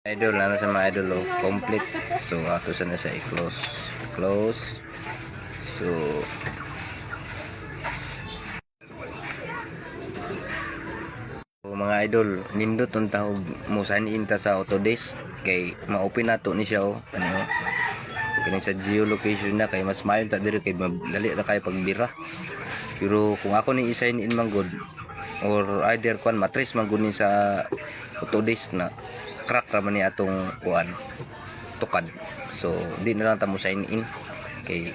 Idol, ano sa mga idol, oh, complete. So ato sana siya i-close. Close. So mga idol, nindot ang tawag mo sign in ta sa Autodesk kay ma-open nato ni siya, oh. Ano? Kani sa geolocation na kay mas mayon ta diri kay madali ra kay pagbira. Pero kung ako ni i-sign in man good or either kwan matrace man gud ni sa Autodesk na crack ra man ni atong kuan tukad. So di na lang ta mo sign in kay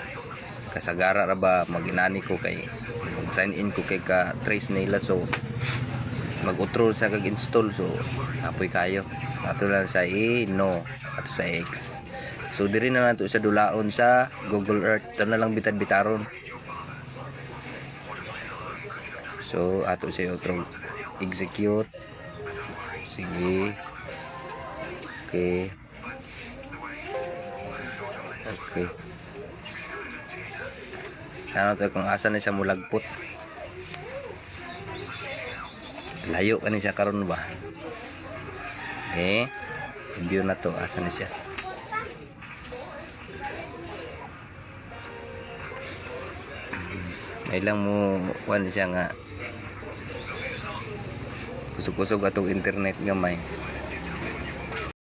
kasagara ra ba maginani ko kay mag sign in ko kay ka trace nila, so mag-utro sa kag-install, so apoy kayo ato lang sa no ato sa X. So diri na lang to sa dulaon sa Google Earth, ito na lang bitad-bitaron. So ato sa utro execute. Sige, okay, okay. Ano to kung asa na siya mulagpot, layo ka ni siya karon ba, view na to asa na siya. May lang mo kuan siya nga kusog-kusog atong internet gamay.